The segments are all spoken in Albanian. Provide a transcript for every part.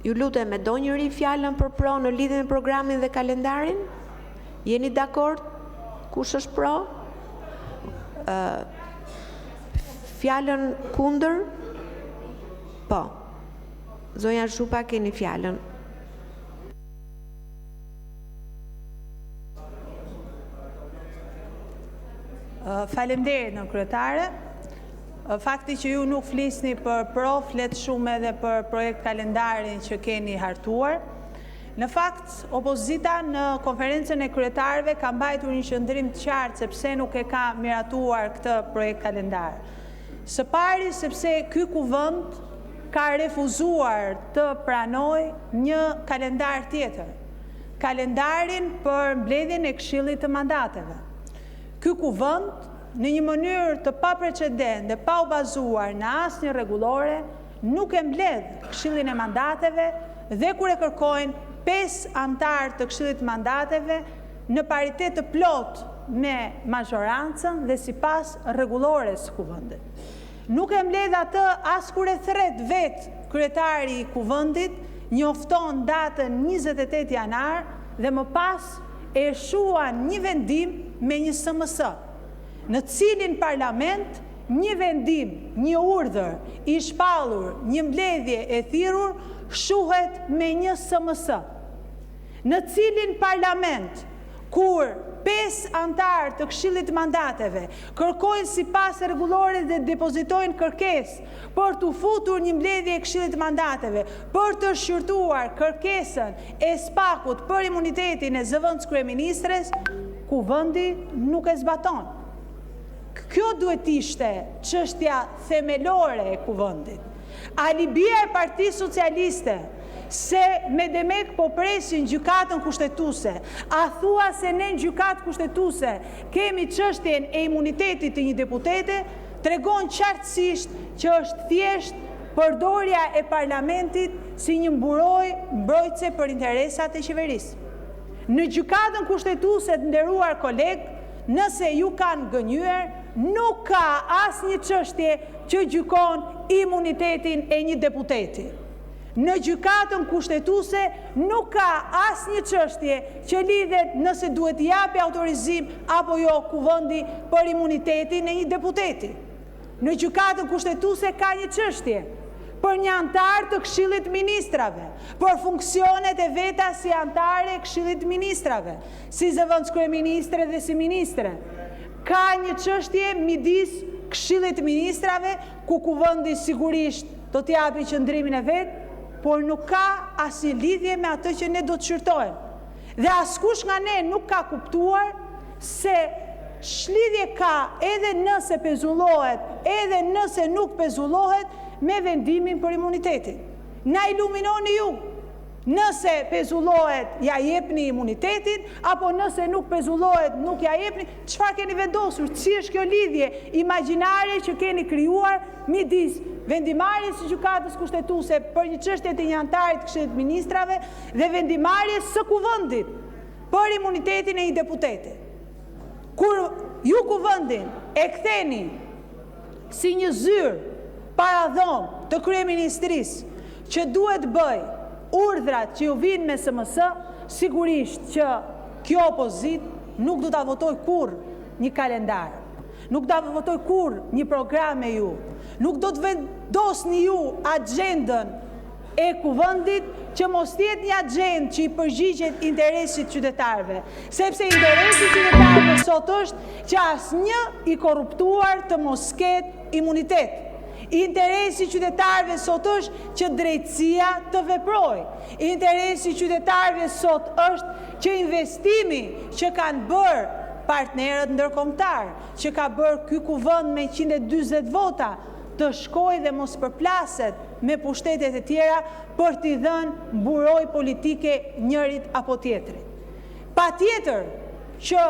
Ju lutem, me do njëri fjalën për pro në lidhje me programin dhe kalendarin? Jeni dakord? Kush është pro? Fjalën kundër? Po. Zonja Zhupa, keni fjalën. Faleminderit në kryetare. Fakti që ju nuk flisni për pro, flet shumë edhe për projekt kalendarin që keni hartuar. Në fakt, opozita në konferencën e kryetarëve ka mbajtur një qëndrim të qartë sepse nuk e ka miratuar këtë projekt kalendar. Së pari sepse ky kuvend ka refuzuar të pranoj një kalendar tjetër, kalendarin për mbledhjen e Këshillit të Mandateve. Ky kuvend në një mënyrë të paprecedent dhe pa u bazuar në asnjë rregullore, nuk e mbledh Këshillin e Mandateve dhe kur e kërkojnë 5 antar të Këshillit të Mandateve në paritet të plot me majorancën dhe sipas rregullores së kuvendit. Nuk e mbledh atë as kur e thret vetë kryetari i kuvendit, njofton datën 28 janar dhe më pas e shuan një vendim me një SMS, në cilin parlament një vendim, një urdhër i shpallur, një mbledhje e thirrur shuhet me një SMS, në cilin parlament kur 5 antar të Këshillit të Mandateve kërkojnë sipas rregullores dhe depozitojnë kërkesë për të futur një mbledhje e Këshillit të Mandateve, për të shqyrtuar kërkesën e SPAK-ut për imunitetin e zëvendës kryeministres, kuvendi nuk e zbaton. Kjo duhet ishte çështja themelore e kuvendit. Alibia e Partisë Socialiste se me demek po presin gjykatën kushtetuese, a thua se ne në gjykatë kushtetuese kemi çështjen e imunitetit të një deputete, tregon qartësisht që është thjesht përdorja e parlamentit si një mbrojtëse për interesat e qeverisë. Në gjykatën kushtetuese, të nderuar koleg, nëse ju kanë gënjyer, nuk ka asnjë çështje që gjykon imunitetin e një deputeti. Në gjykatën kushtetuese nuk ka asnjë çështje që lidhet nëse duhet japi autorizim apo jo kuvendi për imunitetin e një deputeti. Në gjykatën kushtetuese ka një çështje për një antar të Këshillit të Ministrave, për funksionet e veta si antare e Këshillit të Ministrave, si zëvendës kryeministre dhe si ministre. Ka një çështje midis Këshillit të Ministrave, ku kuvendi sigurisht do të japi qëndrimin e vet, por nuk ka asnjë lidhje me atë që ne do të shqyrtojmë. Dhe askush nga ne nuk ka kuptuar se shlidhje ka edhe nëse pezullohet, edhe nëse nuk pezullohet me vendimin për imunitetin. Na iluminoni ju. Nëse pezullohet, ja jepni imunitetin, apo nëse nuk pezullohet, nuk ja jepni, çfarë keni vendosur? Si është kjo lidhje imagjinare që keni krijuar midis vendimarrjes së gjykatës kushtetuese për një çështje të një antari të Këshillit të Ministrave dhe vendimarrjes së kuvendit për imunitetin e një deputeti. Kur ju kuvendin e ktheni si një zyrë paradhon të kryeministrisë që duhet bëj urdhrat që ju vinë me SMS, sigurisht që kjo opozit nuk do ta votoj kurrë një kalendar, nuk do ta votoj kurrë një program me ju, nuk do të vendosni ju agjendën e kuvendit që mos jetë një agjendë që i përgjigjet interesit qytetarëve, sepse interesi qytetarëve sot është që asnjë i korruptuar të mos ketë imunitet. Interesi qytetarëve sot është që drejtësia të veprojë. Interesi qytetarëve sot është që investimi që kanë bërë partnerët ndërkombëtar, që ka bërë ky kuvend me 140 vota, të shkojë dhe mos përplaset me pushtetet e tjera për t'i dhënë mburoj politike njërit apo tjetrit. Patjetër që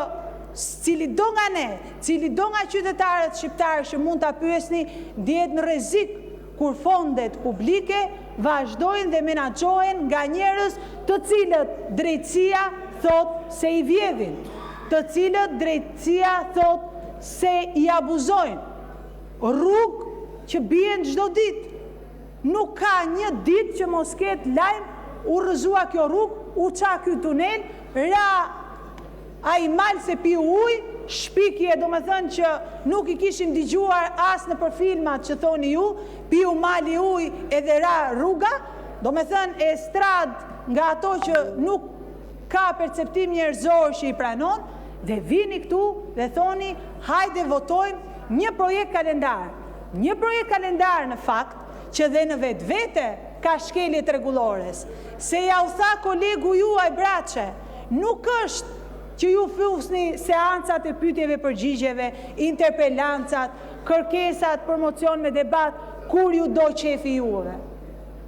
cili do nga ne, cili do nga qytetarët shqiptarë që mund t'a pyesni, dihet në rrezik kur fondet publike vazhdojnë dhe menaxhohen nga njerëz të cilët drejtësia thot se i vjedhin, të cilët drejtësia thot se i abuzojnë. Rrugë që bien çdo ditë. nuk ka një ditë që mos ketë lajm u rrëzua kjo rrugë, u qa ky tunel, ra a i malë se pi uj, shpikje, do me thënë që nuk i kishim digjuar as në për filmat që thoni ju, pi u mali uj edhe ra rruga, do me thënë e strad nga ato që nuk ka perceptim njerëzor që i pranon, dhe vini këtu dhe thoni, hajde votojmë një projekt kalendar. Një projekt kalendar në fakt, që dhe në vetë vete ka shkeljet rregullores. Se ja u tha kolegu juaj Braçe, nuk është që ju fusni seancat e pyetjeve përgjigjeve, interpelancat, kërkesat për mocion me debat, kur ju do qefi juve.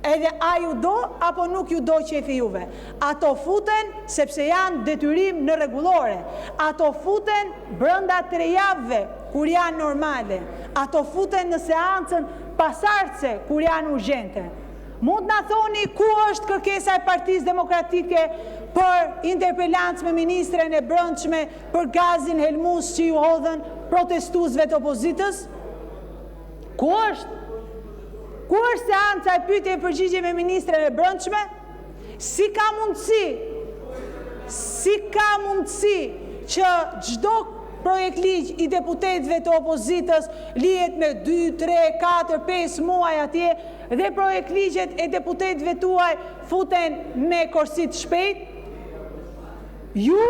Edhe a ju do, apo nuk ju do qefi juve. Ato futen sepse janë detyrim në rregullore. Ato futen brenda 3 javëve, kur janë normale. Ato futen në seancën pasardhëse, kur janë urgjente. Mund na thoni ku është kërkesa e Partisë Demokratike për interpelancë me ministren e brendshme për gazin helmus që ju hodhën protestuesve të opozitës? Ku është? Ku është seanca e pyetje e përgjigje me ministren e brendshme? Si ka mundësi që çdo projekt ligj i deputetëve të opozitës lihet me 2, 3, 4, 5 muaj atje dhe projekt ligjet e deputetëve tuaj futen me korsit shpejt? Ju,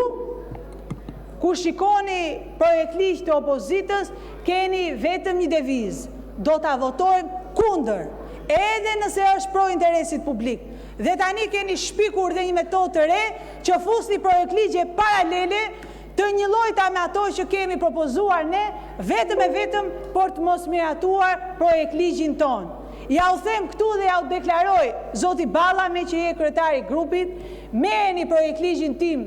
ku shikoni projekt ligj të opozitës, keni vetëm një devizë. Do ta votojmë kundër, edhe nëse është pro interesit publik. Dhe tani keni shpikur dhe një metodë të re që fusni projekt ligje paralele të një llojta me ato që kemi propozuar ne, vetëm e vetëm për të mos miratuar projekt ligjin ton. Ja u them këtu dhe ja u deklaroj, zoti Balla, me që je kryetari i grupit, merrni projekt ligjin tim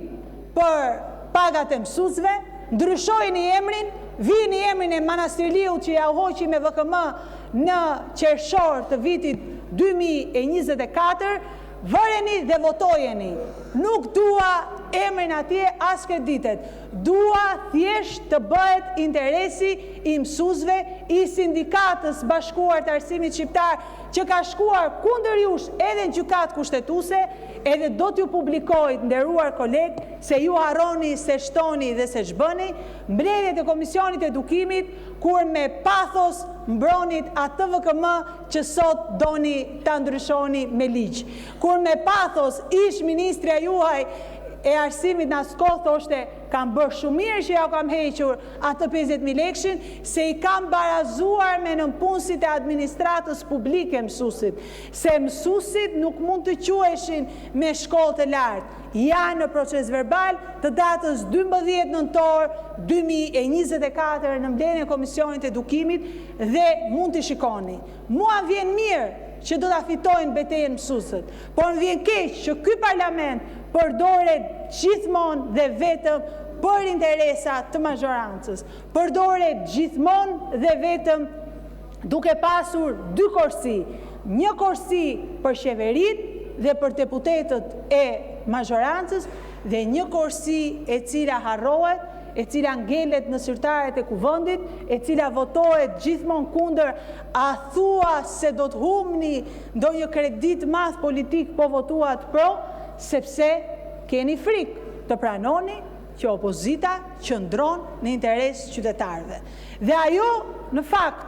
për pagat e mësuesve, ndryshojini emrin, vini emrin e Manastirliut që ja u hoqi me VKM në qershor të vitit 2024, vëreni dhe votojeni. Nuk dua emrin atje as kreditet. Dua thjesht të bëhet interesi i mësuesve, i sindikatës bashkuar të arsimit shqiptar që ka shkuar kundër jush edhe në gjykatë kushtetuese, edhe do t'ju publikoj, nderuar koleg, se ju harroni, se shtoni dhe se ç'bëni, mbledhjet e Komisionit të Edukimit, kur me pathos mbronit atë VKM që sot doni ta ndryshoni me ligj. Kur me pathos ish ministrja juaj e arsimit në asko thoshte, kam bërë shumë mirë që ja kam hequr atë 50.000 lekshin, se i kam barazuar me nënpunësit e administratës publike mësuesit, se mësuesit nuk mund të quheshin me shkollë të lartë. Janë në proces verbal të datës 12 nëntor 2024 në mbledhjen e Komisionit të Edukimit dhe mund të shikoni. Mua vjen mirë që do ta fitojnë betejën mësuesët, por më vjen keq që ky parlament përdoret gjithmonë dhe vetëm për interesa të mazhorancës, përdoret gjithmonë dhe vetëm duke pasur 2 korsi, një korsi për qeveritë dhe për deputetët e mazhorancës dhe një korsi e cila harrohet, e cila ngelet në zyrtarët e kuvendit, e cila votohet gjithmonë kundër, a thua se do të humni ndonjë kredit madh politik po votuat pro, sepse keni frikë të pranoni që opozita qëndron në interes qytetarëve. Dhe ajo, në fakt,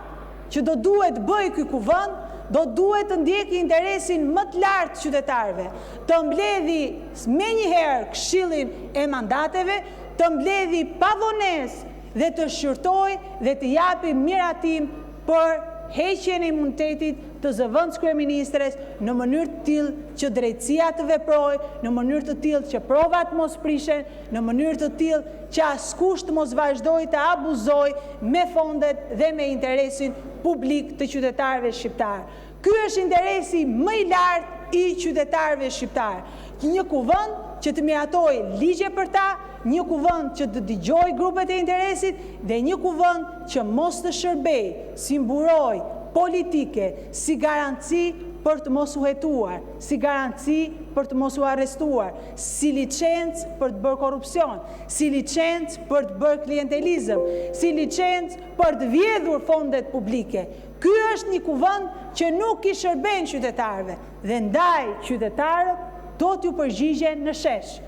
që do duhet bëj ky kuvend, do duhet të ndjeki interesin më të lartë qytetarëve, të mbledhi me njëherë këshillin e mandateve, të mbledhi pavonesë dhe të shqyrtoj dhe të japi miratim për heqjen e imunitetit të zëvendës kryeministres në mënyrë të tillë që drejtësia të veprojë, në mënyrë të tillë që provat mos prishen, në mënyrë të tillë që askush të mos vazhdojë të abuzojë me fondet dhe me interesin publik të qytetarëve shqiptar. Ky është interesi më i lartë i qytetarëve shqiptar. Një kuvend që të miratojë ligje për ta, një kuvend që të dëgjojë grupet e interesit dhe një kuvend që mos të shërbejë si mburoj politike, si garanci për të mos u hetuar, si garanci për të mos u arrestuar, si licencë për të bërë korrupsion, si licencë për të bërë klientelizëm, si licencë për të vjedhur fondet publike. Ky është një kuvend që nuk i shërben qytetarëve dhe ndaj qytetarët do t'ju përgjigjen në shesh.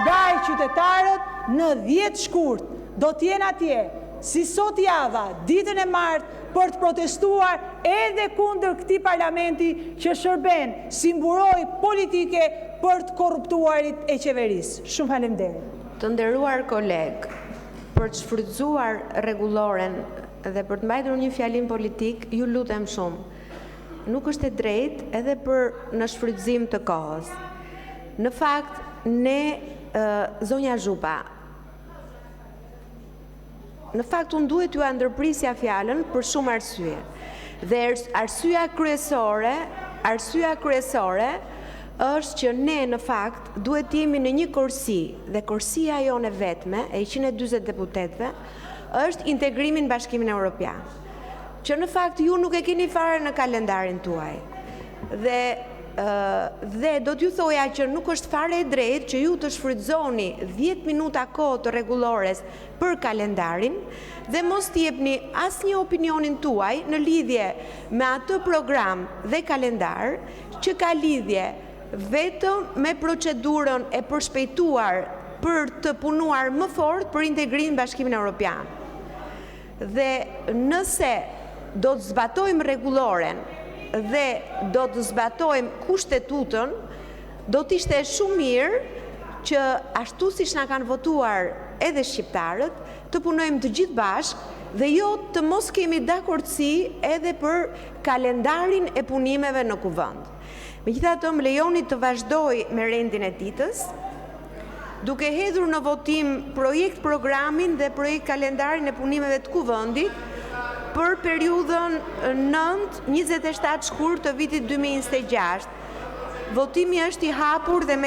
Ndaj qytetarët në 10 shkurt do t'jen atje, si sot java, ditën e martë, për të protestuar edhe kundër këtij parlamenti që shërben si mburoj politike për të korruptuarit e qeverisë. Shumë faleminderit. Të nderuar koleg, për të shfrytzuar rregulloren dhe për të mbajtur një fjalim politik, ju lutem shumë. Nuk është e drejtë edhe për në shfrytëzim të kohës. Në fakt, zonja Zhupa, në fakt unë duhet ju ndërprisja fjalën për shumë arsye. Dhe arsyeja kryesore është që ne në fakt duhet jemi në një kursi dhe kursia jone vetme e 140 deputetëve është integrimi në Bashkimin Evropian. Që në fakt ju nuk e keni fare në kalendarin tuaj. Dhe do t'ju thoja që nuk është fare e drejtë që ju të shfrytëzoni 10 minuta kohë të rregullores për kalendarin dhe mos t'jepni asnjë opinionin tuaj në lidhje me atë program dhe kalendar që ka lidhje vetëm me procedurën e përshpejtuar për të punuar më fort për integrimin në Bashkimin Evropian. Dhe nëse do të zbatojmë rregulloren dhe do të zbatojmë kushtetutën, do t'ishte shumë mirë që ashtu siç na kanë votuar edhe shqiptarët, të punojmë të gjithë bashkë dhe jo të mos kemi dakordsi edhe për kalendarin e punimeve në kuvend. Megjithatë, më lejoni të vazhdoj me rendin e ditës, duke hedhur në votim projekt programin dhe projekt kalendarin e punimeve të kuvendit për periudhën 9-27 shkurt të vitit 2026. Votimi është i hapur dhe me